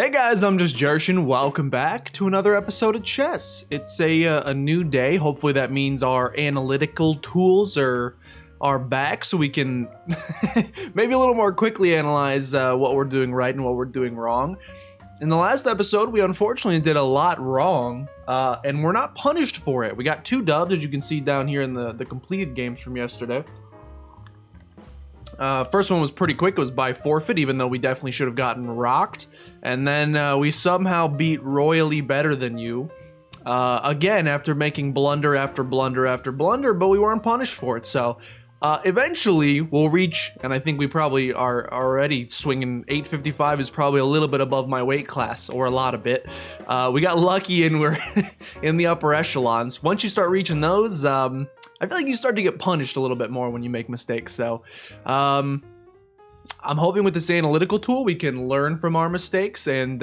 Hey guys, I'm just Jershin. Welcome back to another episode of Chess. It's a new day. Hopefully that means our analytical tools are back so we can maybe a little more quickly analyze what we're doing right and what we're doing wrong. In the last episode, we unfortunately did a lot wrong, and we're not punished for it. We got 2 dubs, as you can see down here in the completed games from yesterday. First one was pretty quick. It was by forfeit, even though we definitely should have gotten rocked. And then we somehow beat royally better than you. Again, after making blunder after blunder after blunder, but we weren't punished for it. So eventually we'll reach, and I think we probably are already swinging 855 is probably a little bit above my weight class, or a lot of it. We got lucky and we're in the upper echelons. Once you start reaching those, I feel like you start to get punished a little bit more when you make mistakes. So I'm hoping with this analytical tool we can learn from our mistakes and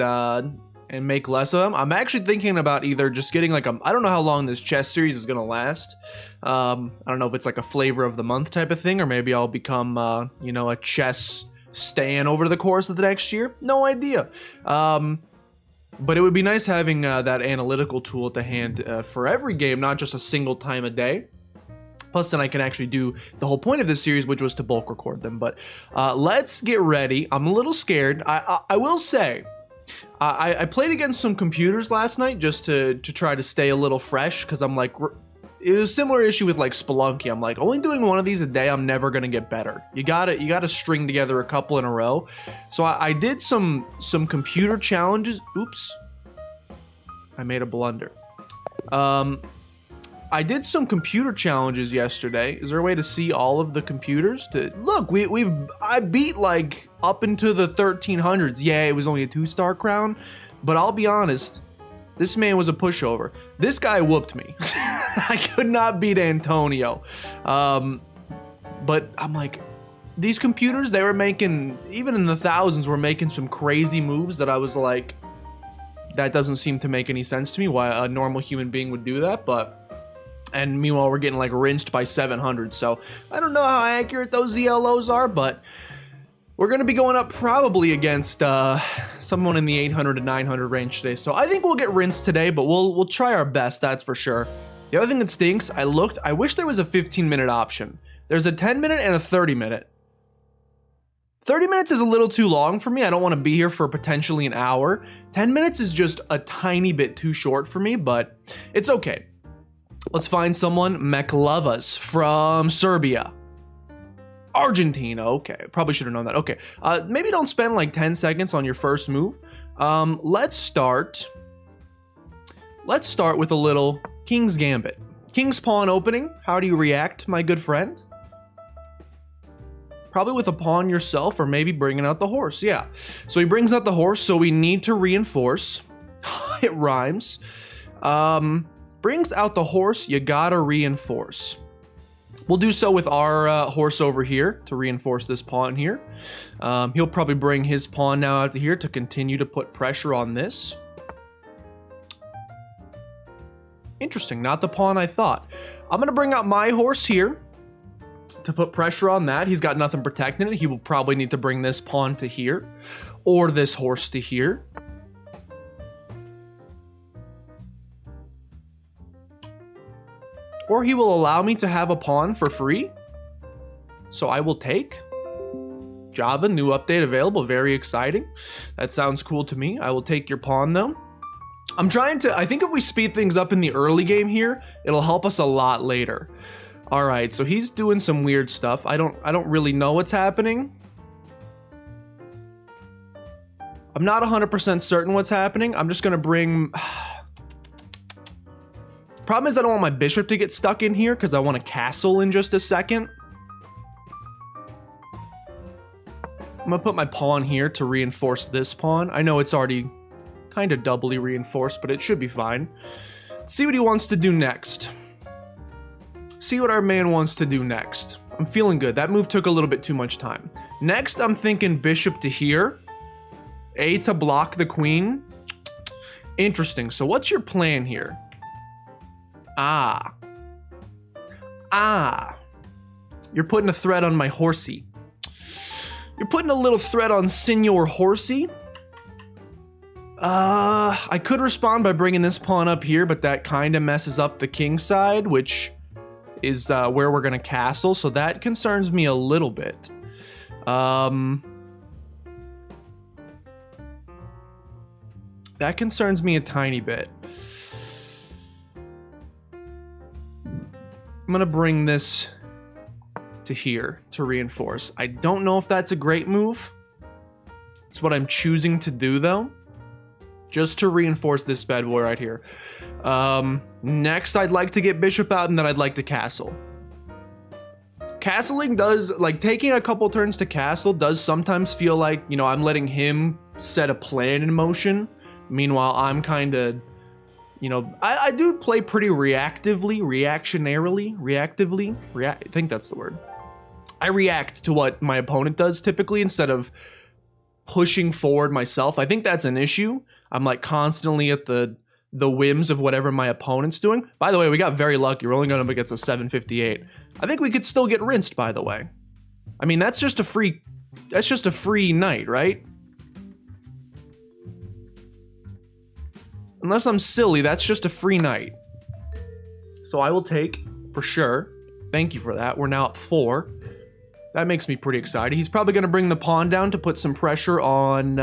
make less of them. I'm actually thinking about either just getting like I don't know how long this chess series is gonna last. I don't know if it's like a flavor of the month type of thing, or maybe I'll become a chess stan over the course of the next year. No idea. But it would be nice having that analytical tool at the hand for every game, not just a single time a day. Plus, then I can actually do the whole point of this series, which was to bulk record them. But let's get ready. I'm a little scared. I will say, I played against some computers last night just to try to stay a little fresh, because I'm like, it was a similar issue with like Spelunky. I'm like, only doing one of these a day, I'm never gonna get better. You gotta string together a couple in a row. So I did some computer challenges. Oops, I made a blunder. I did some computer challenges yesterday. Is there a way to see all of the computers? Look, I beat like up into the 1300s. Yeah, it was only a 2-star crown, but I'll be honest, this man was a pushover. This guy whooped me. I could not beat Antonio. But I'm like, these computers, they were making, even in the thousands, were making some crazy moves that I was like, that doesn't seem to make any sense to me, why a normal human being would do that, and meanwhile, we're getting like rinsed by 700. So I don't know how accurate those ZLOs are, but we're going to be going up probably against someone in the 800 to 900 range today. So I think we'll get rinsed today, but we'll try our best. That's for sure. The other thing that stinks, I wish there was a 15-minute option. There's a 10-minute and a 30-minute. 30 minutes is a little too long for me. I don't want to be here for potentially an hour. 10 minutes is just a tiny bit too short for me, but it's okay. Let's find someone. Meklovas from Serbia. Argentina. Okay, probably should have known that. Okay, maybe don't spend like 10 seconds on your first move. Let's start with a little King's Gambit. King's Pawn opening. How do you react, my good friend? Probably with a pawn yourself, or maybe bringing out the horse. Yeah, so he brings out the horse, so we need to reinforce. It rhymes. Brings out the horse, you gotta reinforce. We'll do so with our horse over here to reinforce this pawn here. He'll probably bring his pawn now out to here to continue to put pressure on this. Interesting, not the pawn I thought. I'm gonna bring out my horse here to put pressure on that. He's got nothing protecting it. He will probably need to bring this pawn to here, or this horse to here. Or he will allow me to have a pawn for free. So I will take. Java, new update available, very exciting. That sounds cool to me. I will take your pawn though. I think if we speed things up in the early game here, it'll help us a lot later. All right, so he's doing some weird stuff. I don't really know what's happening. I'm not 100% certain what's happening. I'm just gonna bring... Problem is I don't want my bishop to get stuck in here because I want a castle in just a second. I'm gonna put my pawn here to reinforce this pawn. I know it's already kind of doubly reinforced, but it should be fine. Let's see what he wants to do next. See what our man wants to do next. I'm feeling good. That move took a little bit too much time. Next, I'm thinking bishop to here. A to block the queen. Interesting. So what's your plan here? You're putting a threat on my horsey. You're putting a little threat on Senor Horsey. I could respond by bringing this pawn up here, but that kind of messes up the king side, which is where we're gonna castle, so that concerns me a little bit. That concerns me a tiny bit. I'm gonna bring this to here to reinforce. I don't know if that's a great move. It's what I'm choosing to do though, just to reinforce this bad boy right here. Next, I'd like to get bishop out, and then I'd like to castle. Castling does, like, taking a couple turns to castle does sometimes feel like, you know, I'm letting him set a plan in motion. Meanwhile, I'm kind of, you know, I do play pretty reactively, I think that's the word. I react to what my opponent does typically instead of pushing forward myself. I think that's an issue. I'm like constantly at the whims of whatever my opponent's doing. By the way, we got very lucky. We're only going up against a 758. I think we could still get rinsed, by the way. I mean, that's just a free knight, right? Unless I'm silly, that's just a free knight. So I will take, for sure. Thank you for that. We're now at 4. That makes me pretty excited. He's probably going to bring the pawn down to put some pressure on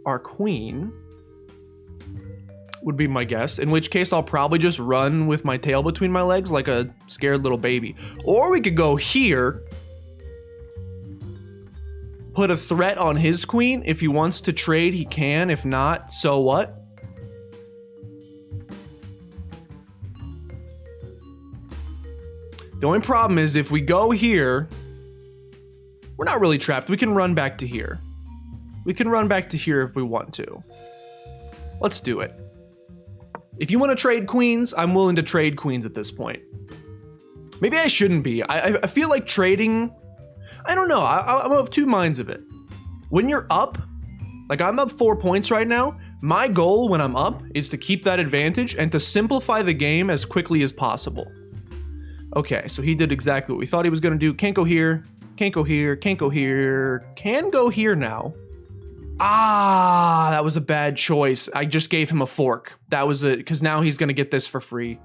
our queen, would be my guess. In which case, I'll probably just run with my tail between my legs like a scared little baby. Or we could go here, put a threat on his queen. If he wants to trade, he can. If not, so what? The only problem is if we go here, we're not really trapped. We can run back to here. We can run back to here if we want to. Let's do it. If you want to trade queens, I'm willing to trade queens at this point. Maybe I shouldn't be. I feel like trading, I don't know. I'm of two minds of it. When you're up, like I'm up 4 points right now, my goal when I'm up is to keep that advantage and to simplify the game as quickly as possible. Okay, so he did exactly what we thought he was going to do. Can't go here, can't go here, can't go here, can go here now. Ah, that was a bad choice. I just gave him a fork. That was a, because now he's going to get this for free.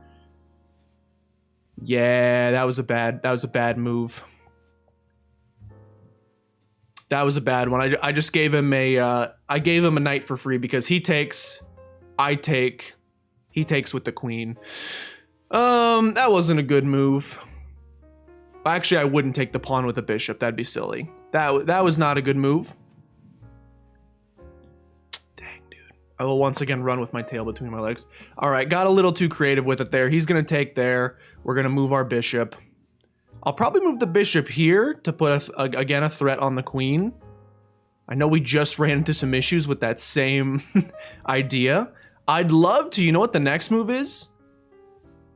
Yeah, that was a bad move. That was a bad one. I just gave him a, I gave him a knight for free because he takes, I take, he takes with the queen. That wasn't a good move. Actually, I wouldn't take the pawn with the bishop. That'd be silly. That was not a good move. Dang, dude. I will once again run with my tail between my legs. All right, got a little too creative with it there. He's going to take there. We're going to move our bishop. I'll probably move the bishop here to put, again, a threat on the queen. I know we just ran into some issues with that same idea. I'd love to, you know what the next move is?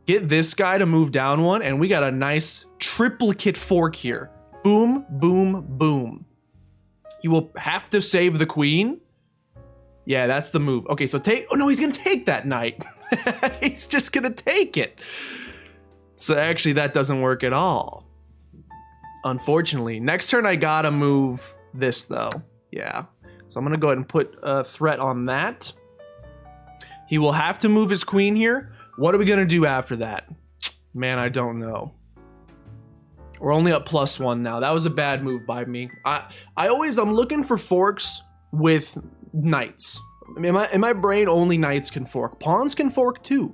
Get this guy to move down one, and we got a nice triplicate fork here. Boom, boom, boom. He will have to save the queen. Yeah, that's the move. Okay, so take, oh no, he's gonna take that knight. He's just gonna take it. So actually that doesn't work at all. Unfortunately. Next turn I gotta move this though. Yeah. So I'm gonna go ahead and put a threat on that. He will have to move his queen here. What are we gonna do after that? Man, I don't know. We're only up +1 now. That was a bad move by me. I'm looking for forks with knights. In my brain, only knights can fork. Pawns can fork too.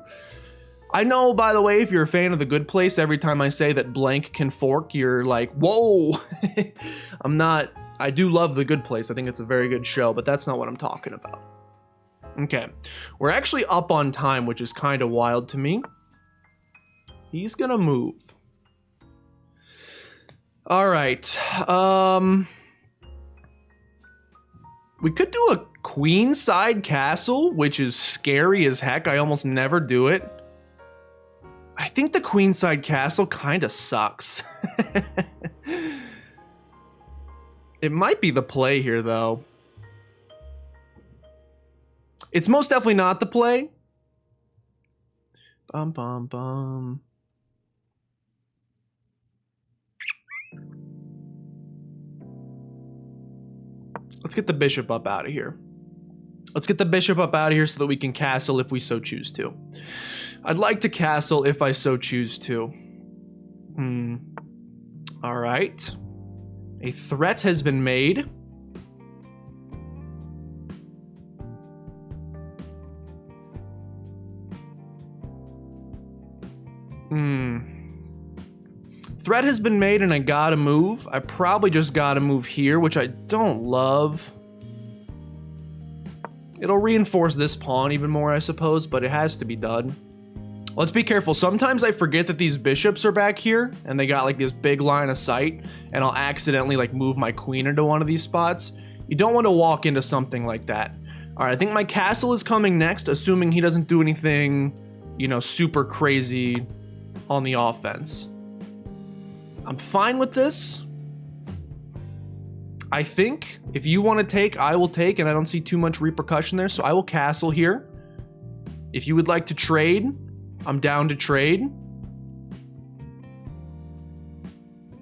I know, by the way, if you're a fan of The Good Place, every time I say that blank can fork, you're like, whoa. I'm not. I do love The Good Place. I think it's a very good show, but that's not what I'm talking about. Okay, we're actually up on time, which is kind of wild to me. He's gonna move. All right. We could do a queenside castle, which is scary as heck. I almost never do it. I think the queenside castle kind of sucks. It might be the play here, though. It's most definitely not the play. Bum, bum, bum. Let's get the bishop up out of here. Let's get the bishop up out of here so that we can castle if we so choose to. I'd like to castle if I so choose to. All right. A threat has been made. Threat has been made and I gotta move. I probably just gotta move here, which I don't love. It'll reinforce this pawn even more, I suppose, but it has to be done. Let's be careful. Sometimes I forget that these bishops are back here and they got like this big line of sight and I'll accidentally like move my queen into one of these spots. You don't want to walk into something like that. All right, I think my castle is coming next, assuming he doesn't do anything, you know, super crazy on the offense. I'm fine with this. I think if you want to take, I will take, and I don't see too much repercussion there, so I will castle here. If you would like to trade, I'm down to trade.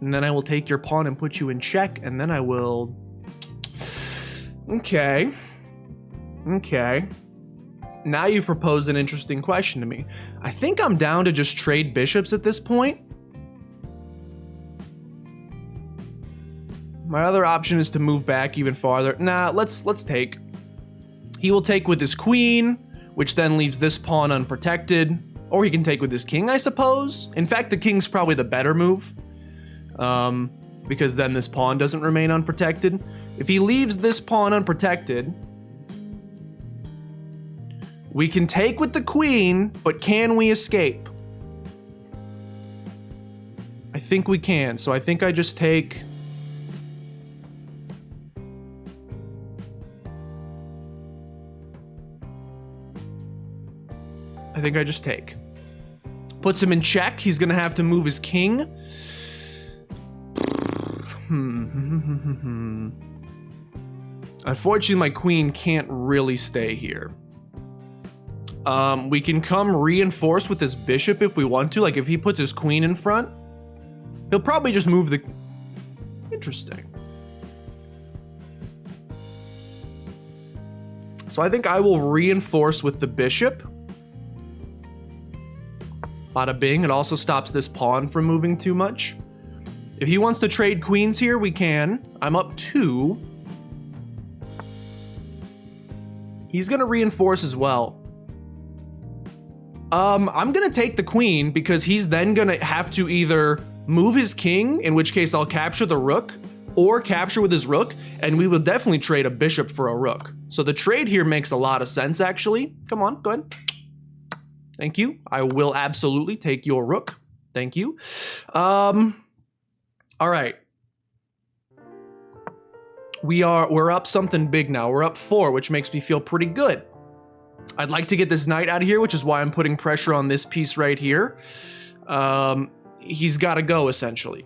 And then I will take your pawn and put you in check, and then I will... Okay. Okay. Now you've proposed an interesting question to me. I think I'm down to just trade bishops at this point. My other option is to move back even farther. Nah, let's take. He will take with his queen, which then leaves this pawn unprotected. Or he can take with his king, I suppose. In fact, the king's probably the better move. Because then this pawn doesn't remain unprotected. If he leaves this pawn unprotected, we can take with the queen, but can we escape? I think we can, so I think I just take... I think I just take. Puts him in check. He's gonna have to move his king. Unfortunately, my queen can't really stay here. We can come reinforced with this bishop if we want to. Like, if he puts his queen in front, he'll probably just move the... Interesting. So I think I will reinforce with the bishop. Bada bing. It also stops this pawn from moving too much. If he wants to trade queens here, we can. I'm up 2. He's gonna reinforce as well. I'm gonna take the queen because he's then gonna have to either move his king, in which case I'll capture the rook, or capture with his rook, and we will definitely trade a bishop for a rook. So the trade here makes a lot of sense, actually. Come on, go ahead. Thank you. I will absolutely take your rook. Thank you. All right. We're up something big now. We're up 4, which makes me feel pretty good. I'd like to get this knight out of here, which is why I'm putting pressure on this piece right here. He's got to go, essentially.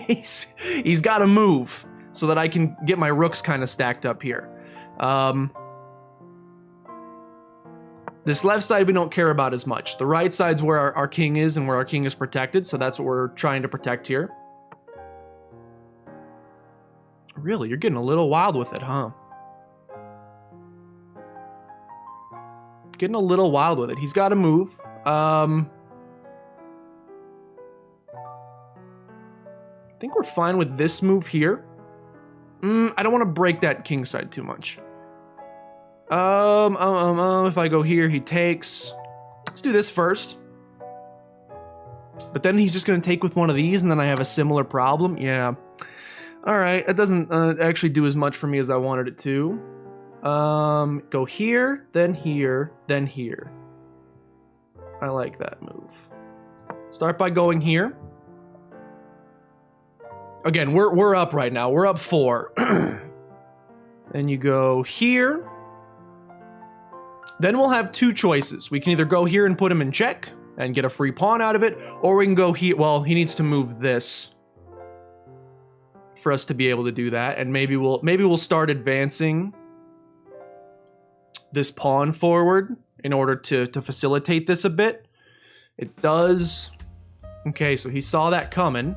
he's got to move so that I can get my rooks kind of stacked up here. This left side we don't care about as much. The right side's where our king is and where our king is protected, so that's what we're trying to protect here. Really, you're getting a little wild with it, huh? Getting a little wild with it. He's got to move. I think we're fine with this move here. I don't want to break that king side too much. If I go here, he takes. Let's do this first. But then he's just going to take with one of these, and then I have a similar problem. Yeah. All right. It doesn't actually do as much for me as I wanted it to. Go here, then here, then here. I like that move. Start by going here. Again, we're up right now. We're up 4. Then you go here. Then we'll have 2 choices. We can either go here and put him in check and get a free pawn out of it, or we can go here. Well, he needs to move this for us to be able to do that, and maybe we'll start advancing this pawn forward in order to facilitate this a bit. It does. Okay, so he saw that coming.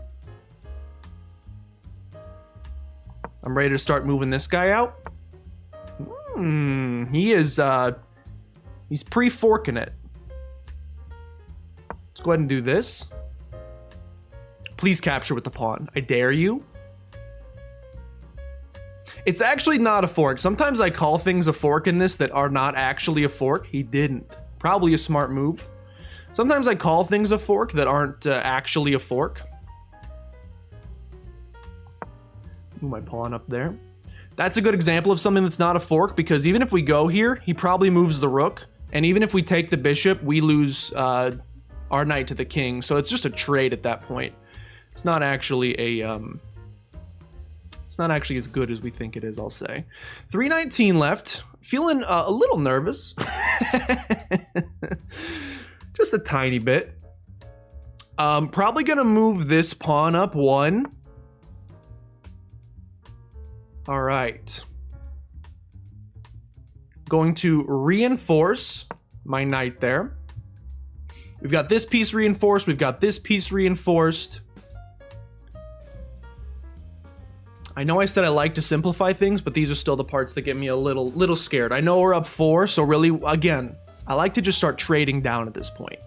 I'm ready to start moving this guy out. He is, he's pre-forking it. Let's go ahead and do this. Please capture with the pawn. I dare you. It's actually not a fork. Sometimes I call things a fork in this that are not actually a fork. He didn't. Probably a smart move. Sometimes I call things a fork that aren't actually a fork. Move my pawn up there. That's a good example of something that's not a fork, because even if we go here, he probably moves the rook. And even if we take the bishop, we lose our knight to the king. So it's just a trade at that point. It's not actually a... it's not actually as good as we think it is, I'll say. 319 left. Feeling a little nervous. Just a tiny bit. Probably gonna move this pawn up one. All right. Going to reinforce my knight there. We've got this piece reinforced. We've got this piece reinforced. I know I said I like to simplify things, but these are still the parts that get me a little scared. I know we're up 4, so really, again, I like to just start trading down at this point.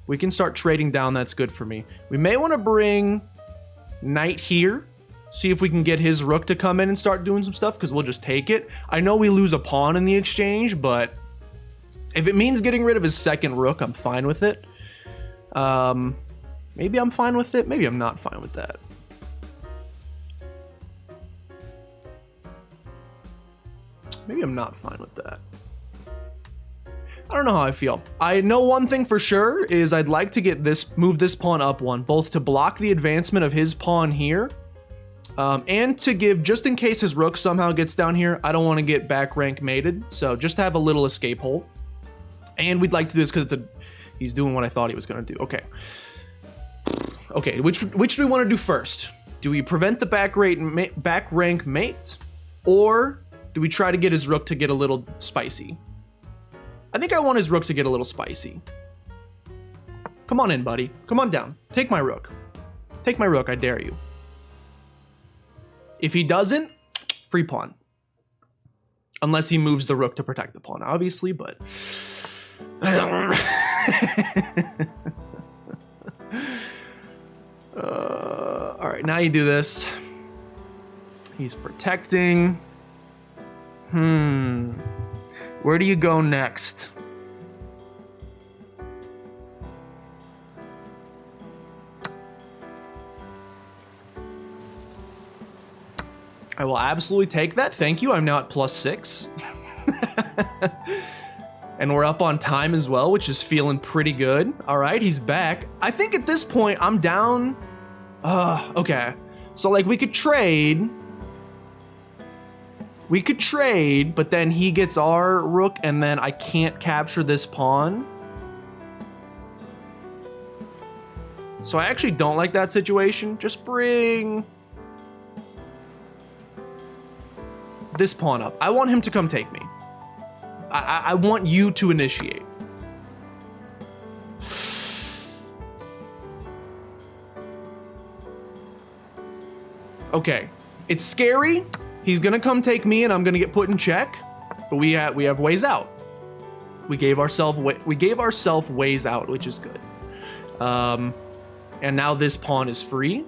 We can start trading down, that's good for me. We may want to bring knight here, see if we can get his rook to come in and start doing some stuff, because we'll just take it. I know we lose a pawn in the exchange, but if it means getting rid of his second rook, I'm fine with it. Maybe I'm fine with it, maybe I'm not fine with that. Maybe I'm not fine with that. I don't know how I feel. I know one thing for sure is I'd like to get this, move this pawn up one, both to block the advancement of his pawn here, and to give, just in case his rook somehow gets down here, I don't want to get back rank mated, so just have a little escape hole. And we'd like to do this because he's doing what I thought he was going to do. Okay. Okay, which do we want to do first? Do we prevent the back rank mate, or do we try to get his rook to get a little spicy? I think I want his rook to get a little spicy. Come on in, buddy. Come on down. Take my rook. Take my rook, I dare you. If he doesn't, free pawn. Unless he moves the rook to protect the pawn, obviously, but... all right, now you do this. He's protecting. Where do you go next? I will absolutely take that. Thank you. I'm now at +6. And we're up on time as well, which is feeling pretty good. All right, he's back. I think at this point, I'm down. Okay. So, like, we could trade. We could trade, but then he gets our rook, and then I can't capture this pawn. So I actually don't like that situation. Just bring this pawn up. I want him to come take me. I want you to initiate. Okay, it's scary. He's gonna come take me, and I'm gonna get put in check. But we have ways out. We gave ourselves ways out, which is good. And now this pawn is free,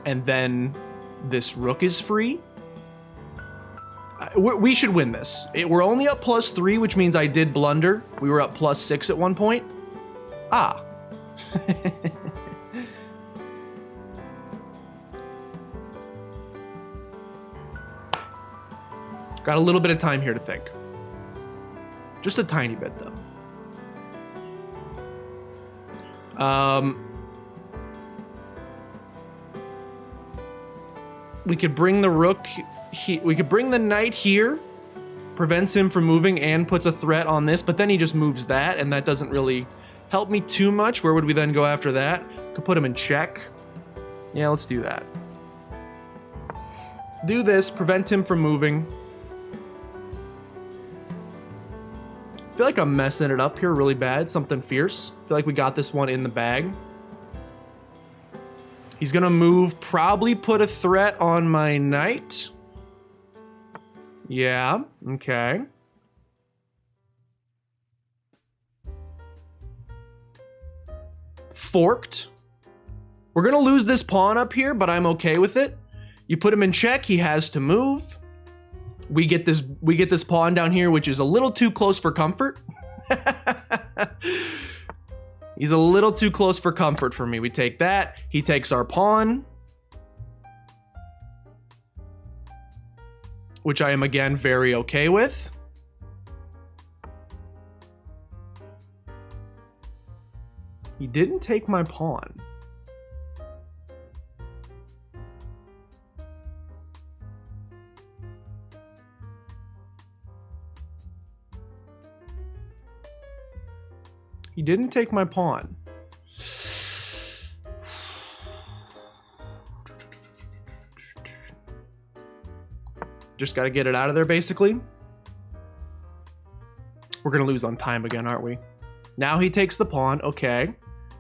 and then this rook is free. We should win this. We're only up +3, which means I did blunder. We were up +6 at one point. Ah. Got a little bit of time here to think. Just a tiny bit, though. We could bring the rook. We could bring the knight here, prevents him from moving and puts a threat on this, but then he just moves that, and that doesn't really help me too much. Where would we then go after that? Could put him in check. Yeah, let's do that. Do this, prevent him from moving. I feel like I'm messing it up here really bad, something fierce. I feel like we got this one in the bag. He's gonna move, probably put a threat on my knight. Yeah, okay. Forked. We're gonna lose this pawn up here, but I'm okay with it. You put him in check, he has to move. We get this pawn down here, which is a little too close for comfort. He's a little too close for comfort for me. We take that. He takes our pawn, which I am again very okay with. He didn't take my pawn. He didn't take my pawn. Just got to get it out of there, basically. We're going to lose on time again, aren't we? Now he takes the pawn. Okay.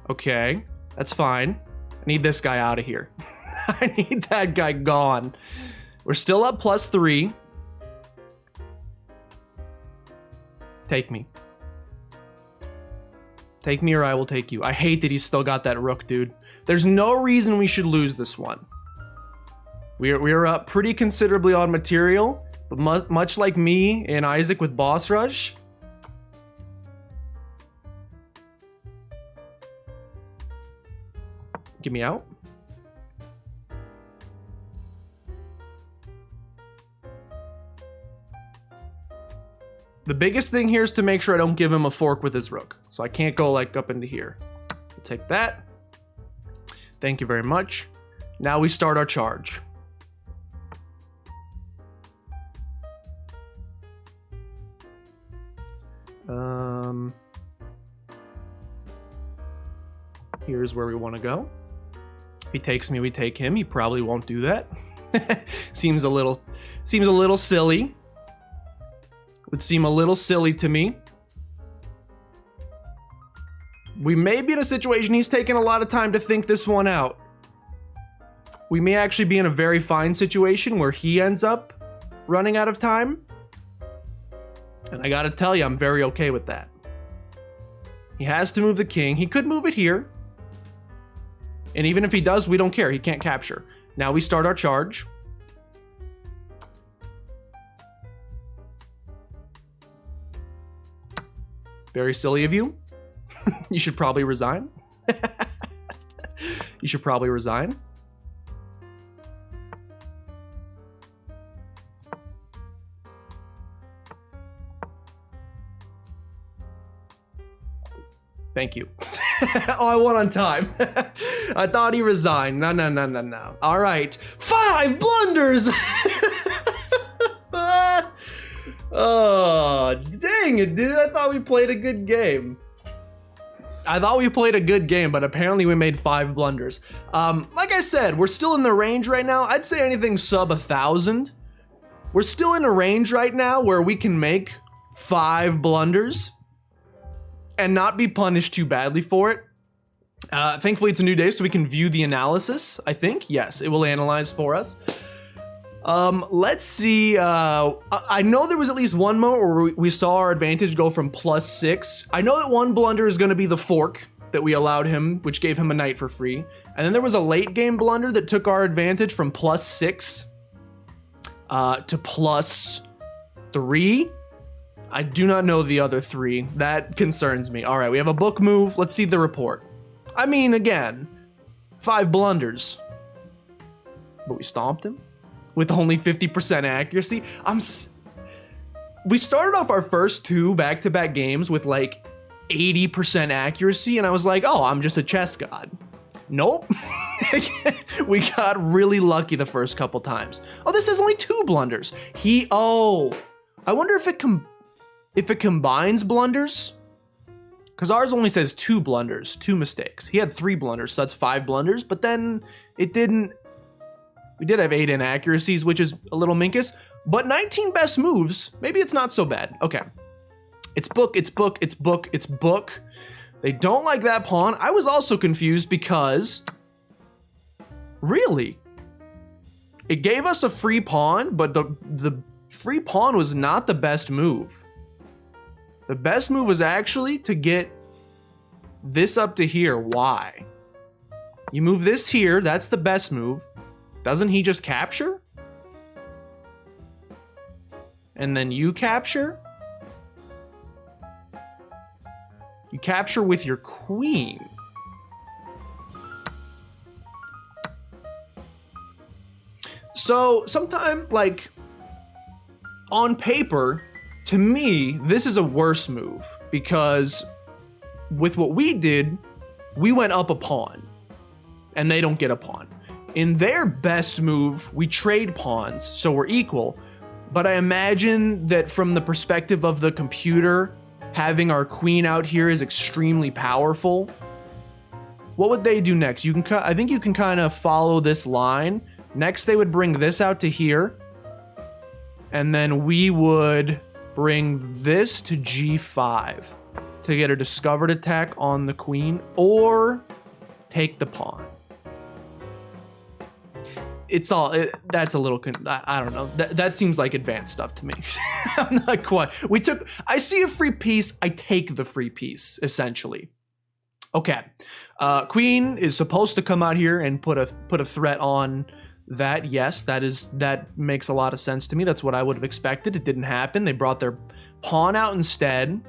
Okay. That's fine. I need this guy out of here. I need that guy gone. We're still up +3. Take me. Take me or I will take you. I hate that he's still got that rook, dude. There's no reason we should lose this one. We're up pretty considerably on material, but much like me and Isaac with boss rush. Get me out. The biggest thing here is to make sure I don't give him a fork with his rook. So I can't go like up into here. We'll take that. Thank you very much. Now we start our charge. Here's where we want to go. If he takes me, we take him. He probably won't do that. Seems a little silly. Would seem a little silly to me. We may be in a situation he's taking a lot of time to think this one out. We may actually be in a very fine situation where he ends up running out of time. And I gotta tell you, I'm very okay with that. He has to move the king. He could move it here. And even if he does, we don't care. He can't capture. Now we start our charge. Very silly of you. You should probably resign. You should probably resign. Thank you. Oh, I won on time. I thought he resigned. No. All right. 5 blunders. Oh, dang it, dude. I thought we played a good game. But apparently we made 5 blunders. Like I said, we're still in the range right now. I'd say anything sub 1,000. We're still in a range right now where we can make 5 blunders and not be punished too badly for it. Thankfully, it's a new day, so we can view the analysis, I think. Yes, it will analyze for us. Let's see. I know there was at least one moment where we saw our advantage go from +6. I know that one blunder is going to be the fork that we allowed him, which gave him a knight for free. And then there was a late game blunder that took our advantage from +6 to +3. I do not know the other 3. That concerns me. All right, we have a book move. Let's see the report. I mean, again, 5 blunders. But we stomped him with only 50% accuracy. We started off our first 2 back-to-back games with like 80% accuracy, and I was like, oh, I'm just a chess god. Nope. We got really lucky the first couple times. Oh, this is only 2 blunders. I wonder if it combines blunders, because ours only says 2 blunders, 2 mistakes. He had 3 blunders, so that's 5 blunders, but then it didn't. We did have 8 inaccuracies, which is a little minkus, but 19 best moves. Maybe it's not so bad. Okay. It's book. They don't like that pawn. I was also confused because Really? It gave us a free pawn, but the free pawn was not the best move. The best move was actually to get this up to here. Why? You move this here, that's the best move. Doesn't he just capture? And then you capture? You capture with your queen. So, sometimes, like, on paper, to me, this is a worse move. Because with what we did, we went up a pawn. And they don't get a pawn. In their best move, we trade pawns, so we're equal. But I imagine that from the perspective of the computer, having our queen out here is extremely powerful. What would they do next? I think you can kind of follow this line. Next, they would bring this out to here. And then we would bring this to g5 to get a discovered attack on the queen, or take the pawn. That's a little, I don't know. That seems like advanced stuff to me. I'm not quite. I see a free piece, I take the free piece, essentially. Okay. Queen is supposed to come out here and put a threat on that. Yes, that makes a lot of sense to me. That's what I would have expected. It didn't happen. They brought their pawn out instead.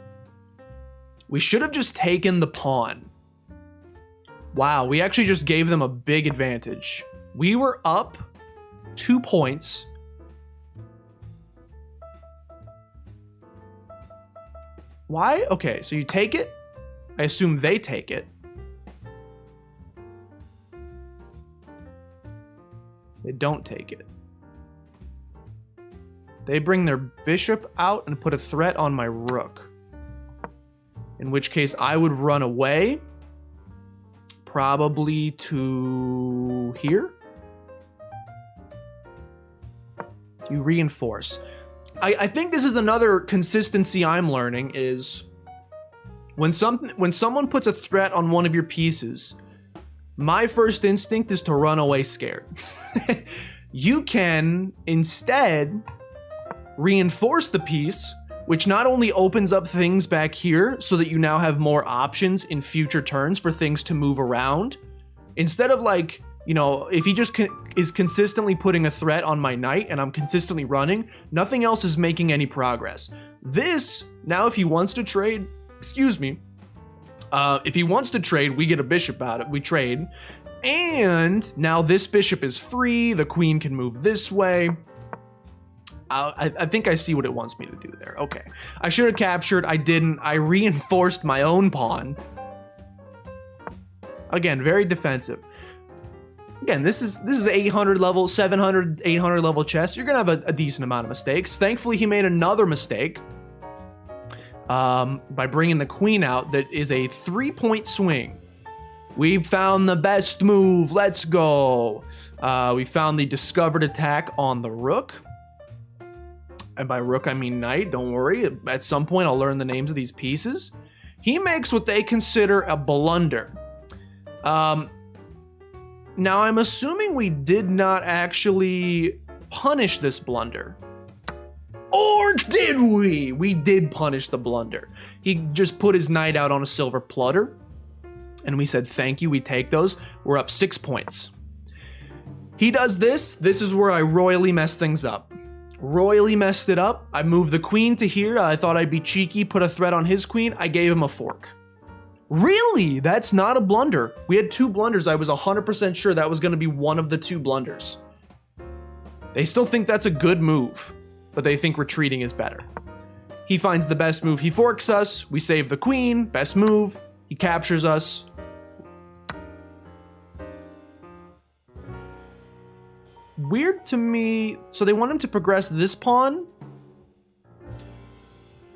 We should have just taken the pawn. Wow, we actually just gave them a big advantage. We were up 2 points. Why? Okay, so you take it. I assume they take it. They don't take it. They bring their bishop out and put a threat on my rook. In which case I would run away. Probably to here. You reinforce. I think this is another consistency I'm learning is when someone puts a threat on one of your pieces, my first instinct is to run away scared. You can instead reinforce the piece, which not only opens up things back here so that you now have more options in future turns for things to move around. Instead of like, you know, if he just is consistently putting a threat on my knight and I'm consistently running, nothing else is making any progress. This, now if he wants to trade, excuse me, if he wants to trade, we get a bishop out of it, we trade. And now this bishop is free, the queen can move this way. I think I see what it wants me to do there. Okay. I should have captured. I didn't. I reinforced my own pawn. Again, very defensive. Again, this is 800 level, 700, 800 level chess. You're going to have a decent amount of mistakes. Thankfully, he made another mistake by bringing the queen out. That is a 3-point swing. We found the best move. Let's go. We found the discovered attack on the rook. And by rook, I mean knight. Don't worry. At some point, I'll learn the names of these pieces. He makes what they consider a blunder. Now, I'm assuming we did not actually punish this blunder. Or did we? We did punish the blunder. He just put his knight out on a silver platter. And we said, thank you, we take those. We're up 6 points. He does this. This is where I royally mess things up. Royally messed it up. I moved the queen to here. I thought I'd be cheeky, put a threat on his queen. I gave him a fork. Really? That's not a blunder. We had 2 blunders. I was 100% sure that was going to be one of the 2 blunders. They still think that's a good move, but they think retreating is better. He finds the best move. He forks us. We save the queen. Best move. He captures us. Weird to me. So they want him to progress this pawn.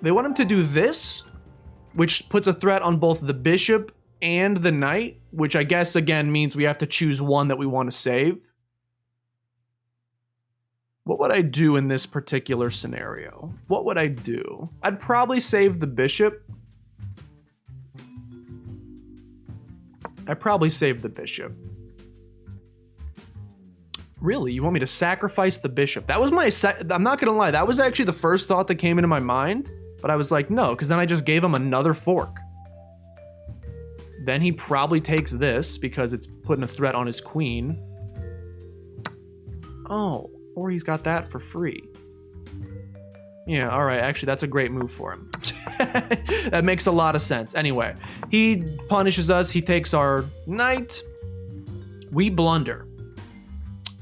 They want him to do this, which puts a threat on both the bishop and the knight, which I guess again means we have to choose one that we want to save. What would I do in this particular scenario? What would I do? I'd probably save the bishop. I'd probably save the bishop. Really? You want me to sacrifice the bishop? That was my I'm not gonna lie, that was actually the first thought that came into my mind, but I was like, no, because then I just gave him another fork. Then he probably takes this because it's putting a threat on his queen. Oh, or he's got that for free. Yeah, all right, actually, that's a great move for him. That makes a lot of sense. Anyway, he punishes us, he takes our knight. We blunder.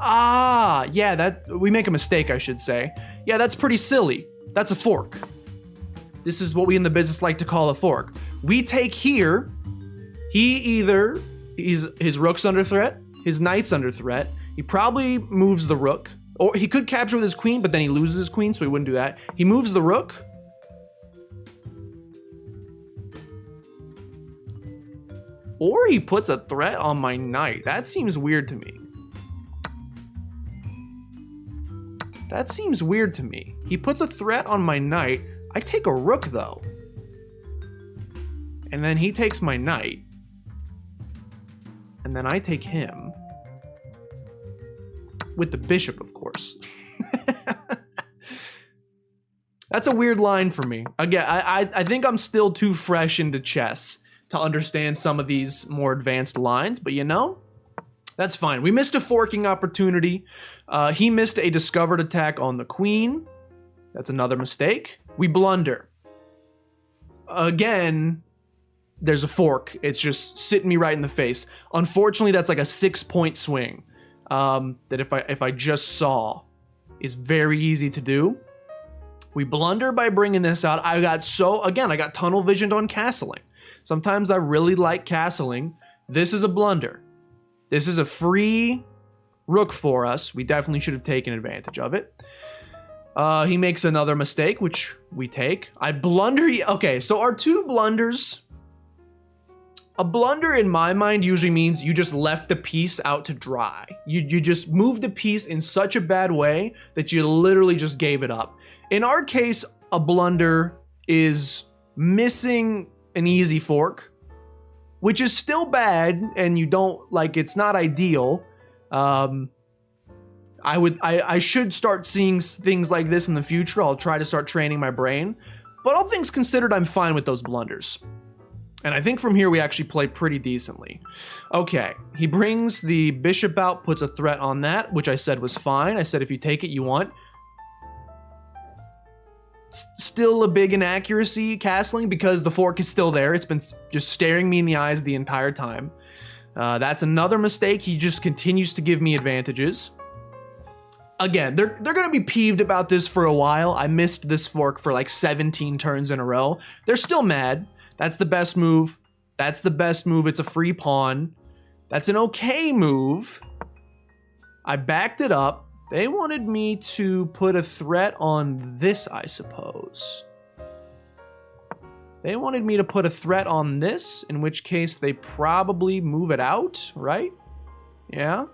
Ah, yeah, that we make a mistake, I should say. Yeah, that's pretty silly. That's a fork. This is what we in the business like to call a fork. We take here. His rook's under threat, his knight's under threat. He probably moves the rook, or he could capture with his queen, but then he loses his queen, so he wouldn't do that. He moves the rook. Or he puts a threat on my knight. That seems weird to me. That seems weird to me. He puts a threat on my knight. I take a rook, though. And then he takes my knight. And then I take him. With the bishop, of course. That's a weird line for me. Again, I think I'm still too fresh into chess to understand some of these more advanced lines, but you know, that's fine. We missed a forking opportunity. He missed a discovered attack on the queen. That's another mistake. We blunder. Again, there's a fork. It's just sitting me right in the face. Unfortunately, that's like a 6-point swing that if I just saw is very easy to do. We blunder by bringing this out. I got tunnel visioned on castling. Sometimes I really like castling. This is a blunder. This is a free rook for us. We definitely should have taken advantage of it. He makes another mistake, which we take. I blunder. Okay, so our two blunders. A blunder in my mind usually means you just left the piece out to dry. You just moved the piece in such a bad way that you literally just gave it up. In our case, a blunder is missing an easy fork, which is still bad, and you don't like. It's not ideal. I should start seeing things like this in the future. I'll try to start training my brain. But all things considered, I'm fine with those blunders. And I think from here we actually play pretty decently. Okay, he brings the bishop out, puts a threat on that, which I said was fine. I said if you take it, you want. Still a big inaccuracy castling because the fork is still there. It's been just staring me in the eyes the entire time. That's another mistake. He just continues to give me advantages. Again, they're going to be peeved about this for a while. I missed this fork for like 17 turns in a row. They're still mad. That's the best move. That's the best move. It's a free pawn. That's an okay move. I backed it up. They wanted me to put a threat on this, I suppose. They wanted me to put a threat on this, in which case they probably move it out, right? Yeah.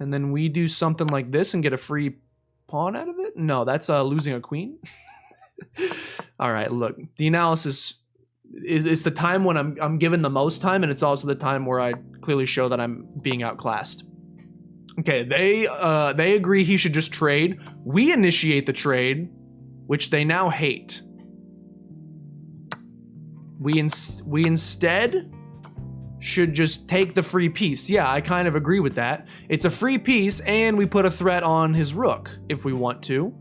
And then we do something like this and get a free pawn out of it? No, that's losing a queen. All right, look, the analysis is the time when I'm given the most time, and it's also the time where I clearly show that I'm being outclassed. Okay, they agree he should just trade. We initiate the trade, which they now hate. We instead should just take the free piece. Yeah, I kind of agree with that. It's a free piece, and we put a threat on his rook if we want to.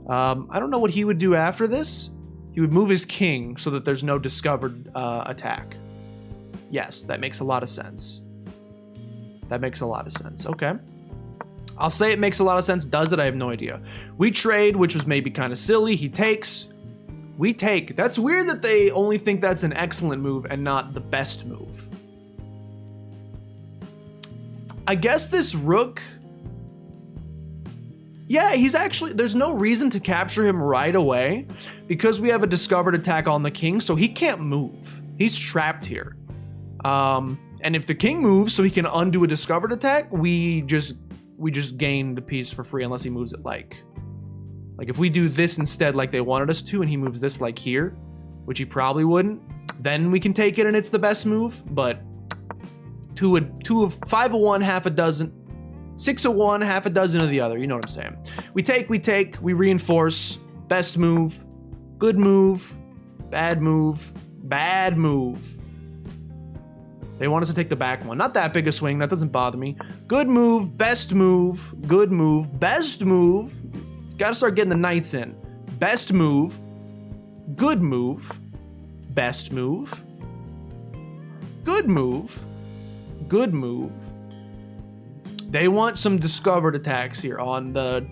I don't know what he would do after this. He would move his king so that there's no discovered attack. Yes, that makes a lot of sense. That makes a lot of sense. Okay. I'll say it makes a lot of sense. Does it? I have no idea. We trade, which was maybe kind of silly. He takes. We take. That's weird that they only think that's an excellent move and not the best move. I guess this rook... Yeah, he's actually, there's no reason to capture him right away because we have a discovered attack on the king, so he can't move. He's trapped here. And if the king moves so he can undo a discovered attack, we just gain the piece for free unless he moves it like if we do this instead like they wanted us to and he moves this like here, which he probably wouldn't, then we can take it and it's the best move, but 5 of one, half a dozen, 6 of one, half a dozen of the other. You know what I'm saying? We take, we reinforce. Best move, good move, bad move, bad move. They want us to take the back one. Not that big a swing. That doesn't bother me. Good move, best move, good move, best move. Got to start getting the knights in. Best move, good move, best move, good move, good move. They want some discovered attacks here on the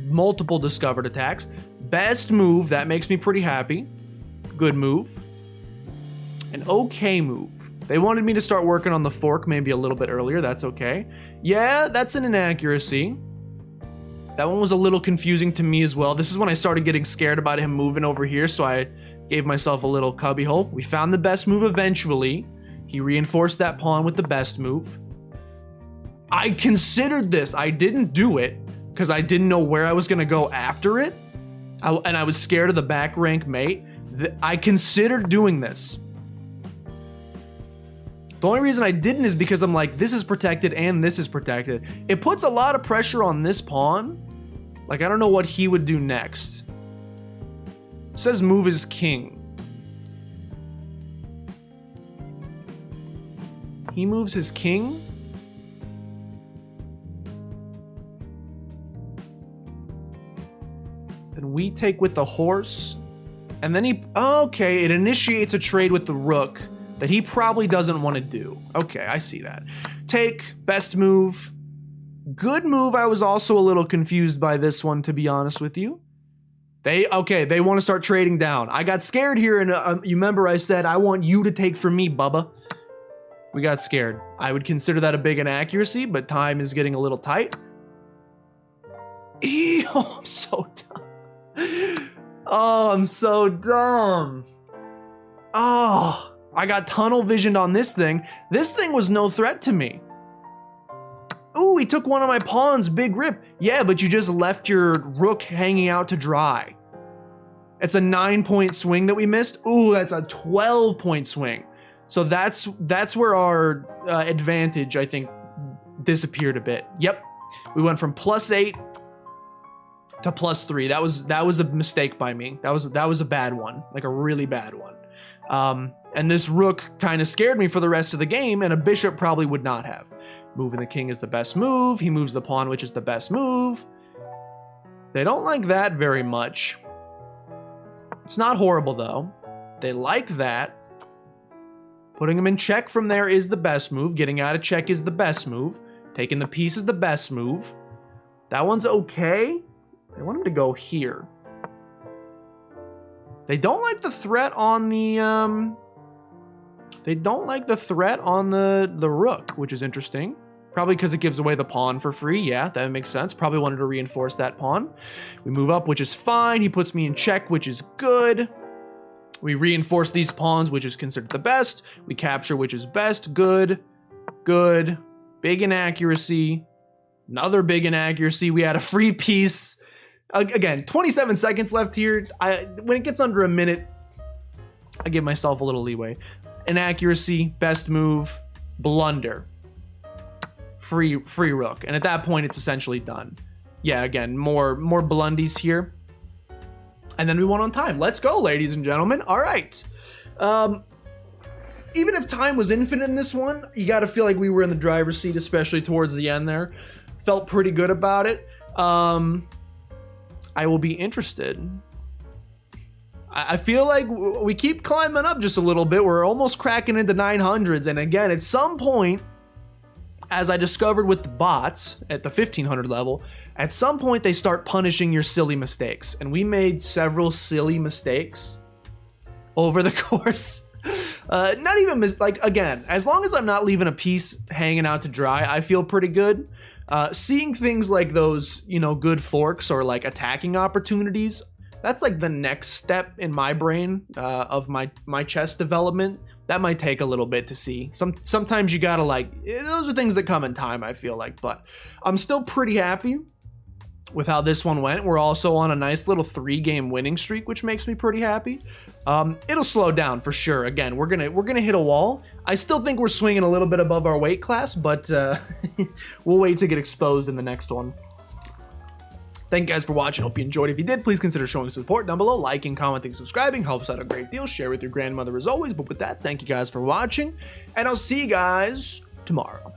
multiple discovered attacks. Best move, that makes me pretty happy. Good move. An okay move. They wanted me to start working on the fork maybe a little bit earlier. That's okay. Yeah, that's an inaccuracy. That one was a little confusing to me as well. This is when I started getting scared about him moving over here, so I gave myself a little cubby hole. We found the best move eventually. He reinforced that pawn with the best move. I considered this. I didn't do it because I didn't know where I was going to go after it. And I was scared of the back rank mate. I considered doing this. The only reason I didn't is because I'm like, this is protected and this is protected. It puts a lot of pressure on this pawn. Like, I don't know what he would do next. It says move his king. He moves his king. Then we take with the horse. And then okay, it initiates a trade with the rook that he probably doesn't want to do. Okay, I see that. Take, best move. Good move. I was also a little confused by this one, to be honest with you. They want to start trading down. I got scared here, and you remember I said, I want you to take from me, Bubba. We got scared. I would consider that a big inaccuracy, but time is getting a little tight. Ew, I'm so dumb. Oh, I'm so dumb. Oh. I got tunnel visioned on this thing. This thing was no threat to me. Ooh, he took one of my pawns, big rip. Yeah, but you just left your rook hanging out to dry. It's a 9-point swing that we missed. Ooh, that's a 12-point swing. So that's where our advantage, I think, disappeared a bit. Yep, we went from +8 to +3. That was a mistake by me. That was a bad one, like a really bad one. And this rook kind of scared me for the rest of the game, and a bishop probably would not have. Moving the king is the best move. He moves the pawn, which is the best move. They don't like that very much. It's not horrible, though. They like that. Putting him in check from there is the best move. Getting out of check is the best move. Taking the piece is the best move. That one's okay. They want him to go here. They don't like the threat on the the rook, which is interesting. Probably because it gives away the pawn for free. Yeah, that makes sense. Probably wanted to reinforce that pawn. We move up, which is fine. He puts me in check, which is good. We reinforce these pawns, which is considered the best. We capture, which is best. Good. Good. Big inaccuracy. Another big inaccuracy. We had a free piece. Again, 27 seconds left here. When it gets under a minute, I give myself a little leeway. Inaccuracy, best move, blunder, free rook, and at that point it's essentially done. Yeah, again, more blundies here, and then we won on time. Let's go, ladies and gentlemen. All right. Even if time was infinite in this one, you got to feel like we were in the driver's seat, especially towards the end there. Felt pretty good about it. I will be interested. I feel like we keep climbing up just a little bit. We're almost cracking into 900s. And again, at some point, as I discovered with the bots at the 1500 level, at some point they start punishing your silly mistakes. And we made several silly mistakes over the course. Not even, like, again, as long as I'm not leaving a piece hanging out to dry, I feel pretty good. Seeing things like those, you know, good forks or like attacking opportunities, that's like the next step in my brain of my chess development. That might take a little bit to see. Sometimes you gotta those are things that come in time, I feel like, but I'm still pretty happy with how this one went. We're also on a nice little 3-game winning streak, which makes me pretty happy. It'll slow down for sure. Again, we're gonna hit a wall. I still think we're swinging a little bit above our weight class, but we'll wait to get exposed in the next one. Thank you guys for watching. Hope you enjoyed. If you did, please consider showing support down below. Liking, commenting, subscribing helps out a great deal. Share with your grandmother as always. But with that, thank you guys for watching, and I'll see you guys tomorrow.